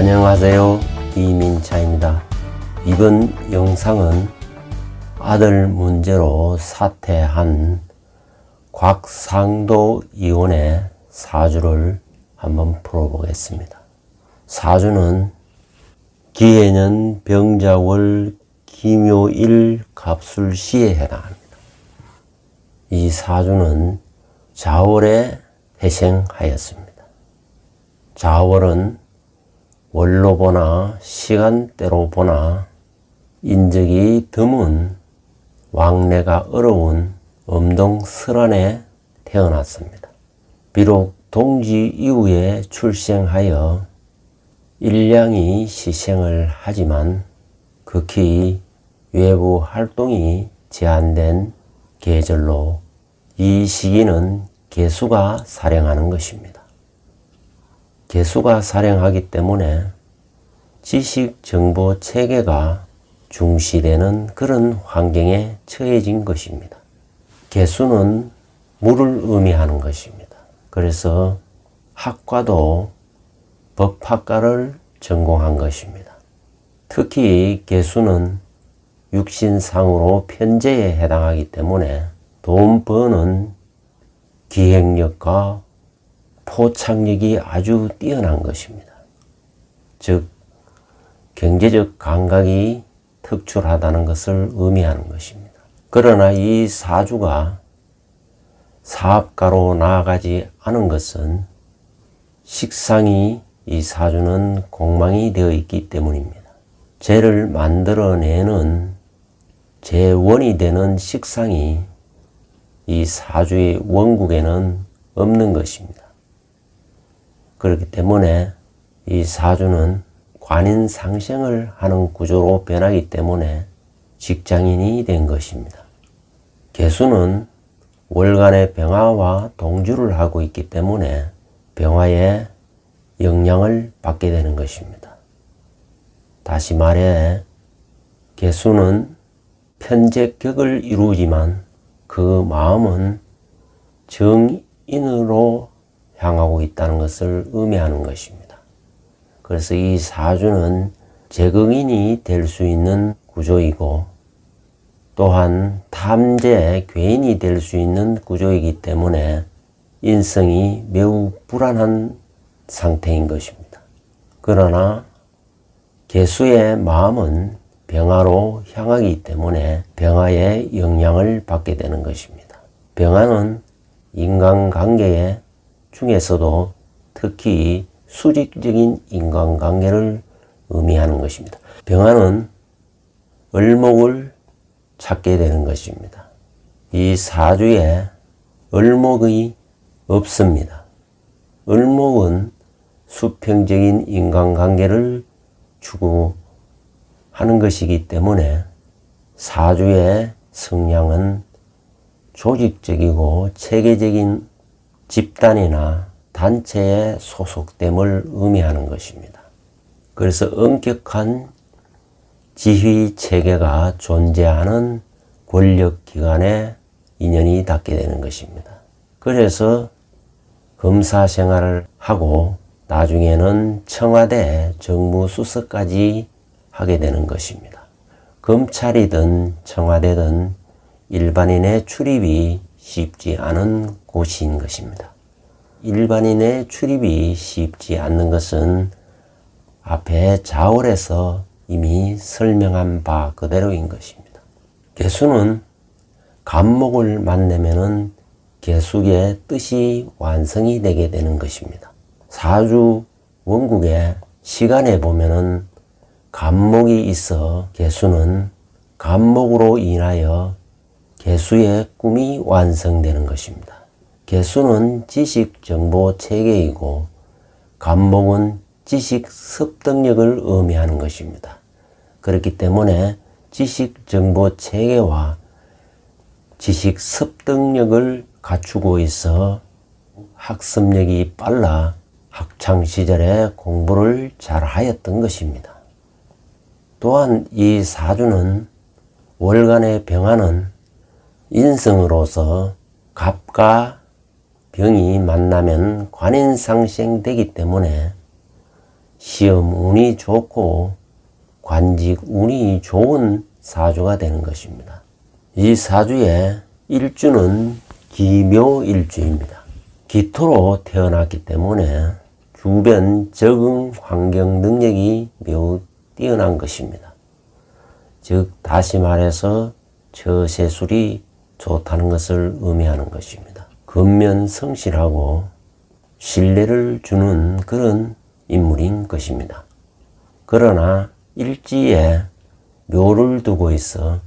안녕하세요. 이민차입니다. 이번 영상은 아들 문제로 사퇴한 곽상도 의원의 사주를 한번 풀어보겠습니다. 사주는 기해년 병자월 기묘일 갑술시에 해당합니다. 이 사주는 자월에 태생하였습니다. 자월은 월로 보나 시간대로 보나 인적이 드문 왕래가 어려운 음동설안에 태어났습니다. 비록 동지 이후에 출생하여 일량이 시생을 하지만 극히 외부 활동이 제한된 계절로 이 시기는 개수가 살행하는 것입니다. 개수가 살행하기 때문에 지식 정보 체계가 중시되는 그런 환경에 처해진 것입니다. 개수는 물을 의미하는 것입니다. 그래서 학과도 법학과를 전공한 것입니다. 특히 개수는 육신상으로 편재에 해당하기 때문에 돈 버는 기획력과 포착력이 아주 뛰어난 것입니다. 즉 경제적 감각이 특출하다는 것을 의미하는 것입니다. 그러나 이 사주가 사업가로 나아가지 않은 것은 식상이 이 사주는 공망이 되어 있기 때문입니다. 재를 만들어내는 재원이 되는 식상이 이 사주의 원국에는 없는 것입니다. 그렇기 때문에 이 사주는 관인상생을 하는 구조로 변하기 때문에 직장인이 된 것입니다. 개수는 월간의 병화와 동주를 하고 있기 때문에 병화의 영향을 받게 되는 것입니다. 다시 말해 개수는 편재격을 이루지만 그 마음은 정인으로 향하고 있다는 것을 의미하는 것입니다. 그래서 이 사주는 재경인이 될 수 있는 구조이고 또한 탐재 괴인이 될 수 있는 구조이기 때문에 인성이 매우 불안한 상태인 것입니다. 그러나 개수의 마음은 병화로 향하기 때문에 병화의 영향을 받게 되는 것입니다. 병화는 인간관계 중에서도 특히 수직적인 인간관계를 의미하는 것입니다. 병화는 을목을 찾게 되는 것입니다. 이 사주에 을목이 없습니다. 을목은 수평적인 인간관계를 추구하는 것이기 때문에 사주의 성향은 조직적이고 체계적인 집단이나 단체에 소속됨을 의미하는 것입니다. 그래서 엄격한 지휘 체계가 존재하는 권력기관에 인연이 닿게 되는 것입니다. 그래서 검사 생활을 하고 나중에는 청와대 정무수석까지 하게 되는 것입니다. 검찰이든 청와대든 일반인의 출입이 쉽지 않은 곳인 것입니다. 일반인의 출입이 쉽지 않는 것은 앞에 자월에서 이미 설명한 바 그대로인 것입니다. 개수는 간목을 만나면은 개수의 뜻이 완성이 되게 되는 것입니다. 사주 원국의 시간에 보면은 간목이 있어 개수는 간목으로 인하여 개수의 꿈이 완성되는 것입니다. 개수는 지식 정보 체계이고 간목은 지식 습득력을 의미하는 것입니다. 그렇기 때문에 지식 정보 체계와 지식 습득력을 갖추고 있어 학습력이 빨라 학창시절에 공부를 잘 하였던 것입니다. 또한 이 사주는 월간의 병화는 인성으로서 갑과 병이 만나면 관인상생되기 때문에 시험 운이 좋고 관직 운이 좋은 사주가 되는 것입니다. 이 사주의 일주는 기묘일주입니다. 기토로 태어났기 때문에 주변 적응 환경 능력이 매우 뛰어난 것입니다. 즉 다시 말해서 처세술이 좋다는 것을 의미하는 것입니다. 근면성실하고 신뢰를 주는 그런 인물인 것입니다. 그러나 일지에 묘를 두고 있어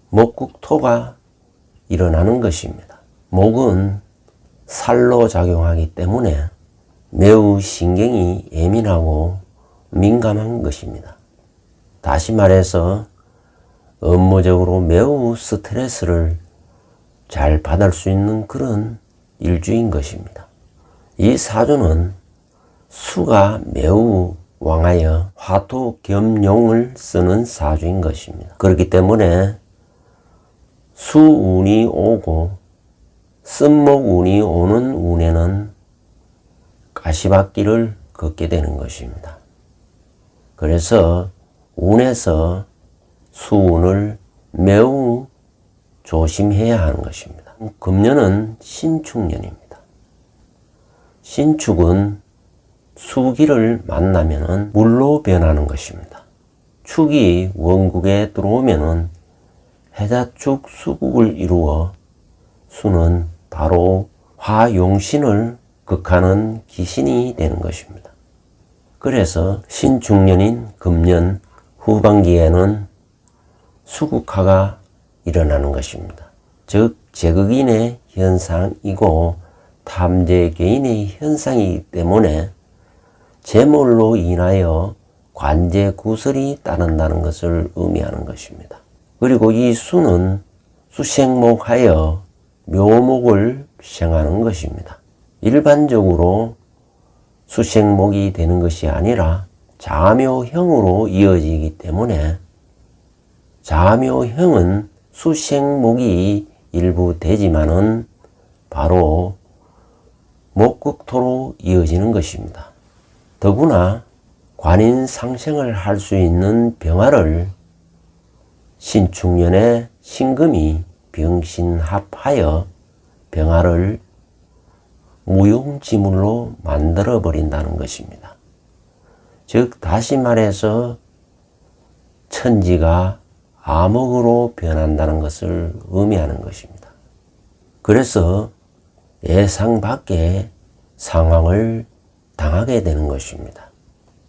목국토가 일어나는 것입니다. 목은 살로 작용하기 때문에 매우 신경이 예민하고 민감한 것입니다. 다시 말해서 업무적으로 매우 스트레스를 잘 받을 수 있는 그런 일주인 것입니다. 이 사주는 수가 매우 왕하여 화토 겸 용을 쓰는 사주인 것입니다. 그렇기 때문에 수운이 오고 쓴목운이 오는 운에는 가시밭길을 걷게 되는 것입니다. 그래서 운에서 수운을 매우 조심해야 하는 것입니다. 금년은 신축년입니다. 신축은 수기를 만나면 물로 변하는 것입니다. 축이 원국에 들어오면 해자축 수국을 이루어 수는 바로 화용신을 극하는 기신이 되는 것입니다. 그래서 신축년인 금년 후반기에는 수국화가 일어나는 것입니다. 즉 제극인의 현상이고 탐재개인의 현상이기 때문에 재물로 인하여 관제구설이 따른다는 것을 의미하는 것입니다. 그리고 이 수는 수생목하여 묘목을 생하는 것입니다. 일반적으로 수생목이 되는 것이 아니라 자묘형으로 이어지기 때문에 자묘형은 수생목이 일부 되지만은 바로 목국토로 이어지는 것입니다. 더구나 관인상생을 할 수 있는 병화를 신축년에 신금이 병신합하여 병화를 무용지물로 만들어 버린다는 것입니다. 즉 다시 말해서 천지가 암흑으로 변한다는 것을 의미하는 것입니다. 그래서 예상 밖의 상황을 당하게 되는 것입니다.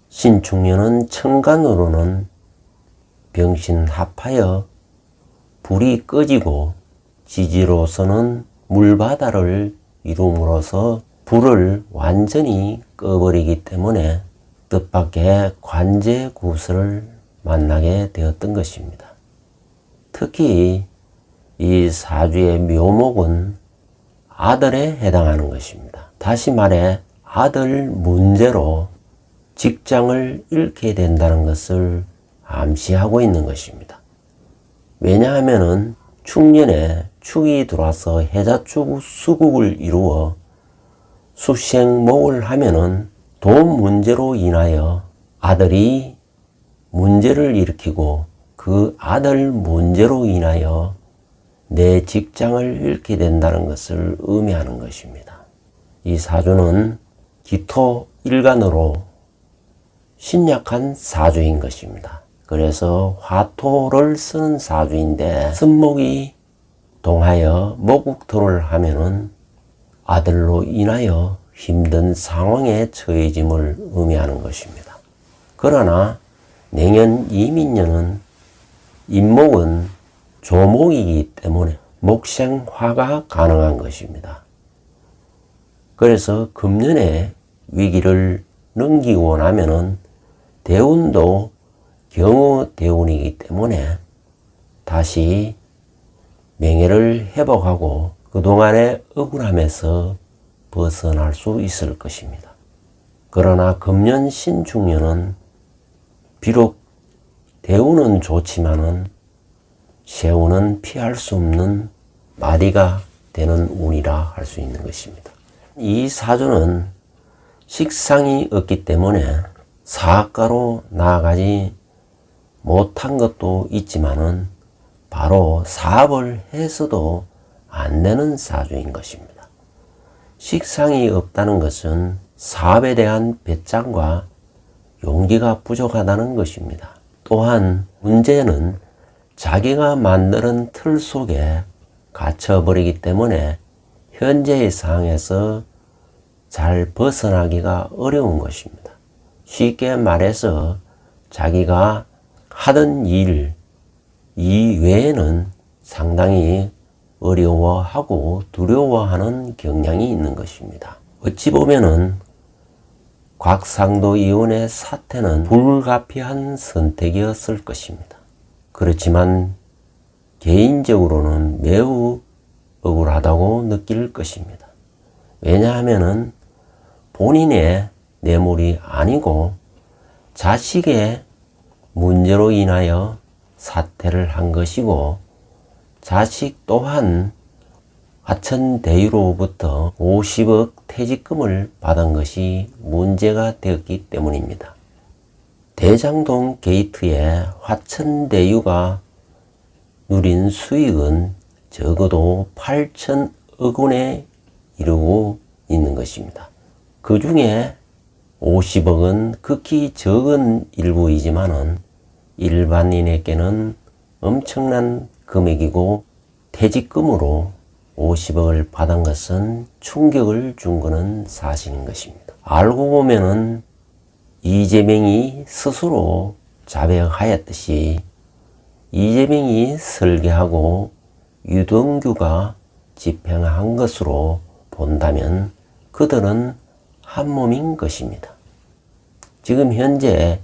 신축년은 천간으로는 병신합하여 불이 꺼지고 지지로서는 물바다를 이룸으로써 불을 완전히 꺼버리기 때문에 뜻밖의 관제구설을 만나게 되었던 것입니다. 특히 이 사주의 묘목은 아들에 해당하는 것입니다. 다시 말해 아들 문제로 직장을 잃게 된다는 것을 암시하고 있는 것입니다. 왜냐하면 축년에 축이 들어와서 해자축 수국을 이루어 수생목을 하면은 돈 문제로 인하여 아들이 문제를 일으키고 그 아들 문제로 인하여 내 직장을 잃게 된다는 것을 의미하는 것입니다. 이 사주는 기토 일간으로 신약한 사주인 것입니다. 그래서 화토를 쓰는 사주인데 쓴목이 동하여 목국토를 하면은 아들로 인하여 힘든 상황에 처해짐을 의미하는 것입니다. 그러나 내년 이민년은 임목은 조목이기 때문에 목생화가 가능한 것입니다. 그래서 금년에 위기를 넘기고 나면은 대운도 경우 대운이기 때문에 다시 명예를 회복하고 그동안의 억울함에서 벗어날 수 있을 것입니다. 그러나 금년 신축년은 비록 대운은 좋지만은 세운은 피할 수 없는 마디가 되는 운이라 할 수 있는 것입니다. 이 사주는 식상이 없기 때문에 사학가로 나아가지 못한 것도 있지만은 바로 사업을 해서도 안 되는 사주인 것입니다. 식상이 없다는 것은 사업에 대한 배짱과 용기가 부족하다는 것입니다. 또한 문제는 자기가 만드는 틀 속에 갇혀버리기 때문에 현재의 상황에서 잘 벗어나기가 어려운 것입니다. 쉽게 말해서 자기가 하던 일 이외에는 상당히 어려워하고 두려워하는 경향이 있는 것입니다. 어찌 보면은 곽상도 의원의 사태는 불가피한 선택이었을 것입니다. 그렇지만 개인적으로는 매우 억울하다고 느낄 것입니다. 왜냐하면은 본인의 뇌물이 아니고 자식의 문제로 인하여 사퇴를 한 것이고, 자식 또한 화천대유로부터 50억 퇴직금을 받은 것이 문제가 되었기 때문입니다. 대장동 게이트에 화천대유가 누린 수익은 적어도 8천억 원에 이르고 있는 것입니다. 그 중에 50억은 극히 적은 일부이지만은 일반인에게는 엄청난 금액이고, 퇴직금으로 50억을 받은 것은 충격을 준 것은 사실인 것입니다. 알고 보면은 이재명이 스스로 자백하였듯이 이재명이 설계하고 유동규가 집행한 것으로 본다면 그들은 한 몸인 것입니다. 지금 현재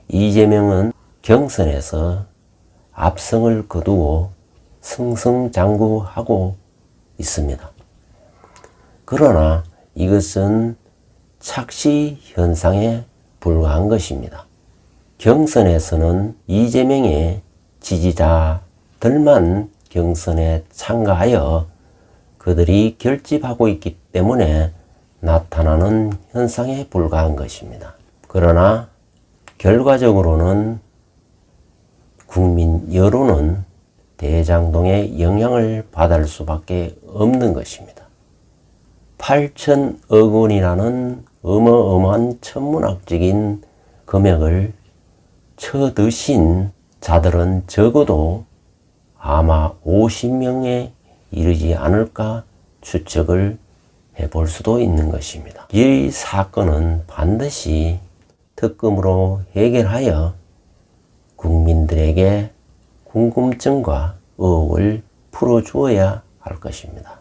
이재명은 경선에서 압승을 거두고 승승장구하고 있습니다. 그러나 이것은 착시 현상에 불과한 것입니다. 경선에서는 이재명의 지지자들만 경선에 참가하여 그들이 결집하고 있기 때문에 나타나는 현상에 불과한 것입니다. 그러나 결과적으로는 국민 여론은 대장동의 영향을 받을 수밖에 없는 것입니다. 8천억 원이라는 어마어마한 천문학적인 금액을 쳐드신 자들은 적어도 아마 50명에 이르지 않을까 추측을 해볼 수도 있는 것입니다. 이 사건은 반드시 특검으로 해결하여 국민들에게 궁금증과 의혹을 풀어주어야 할 것입니다.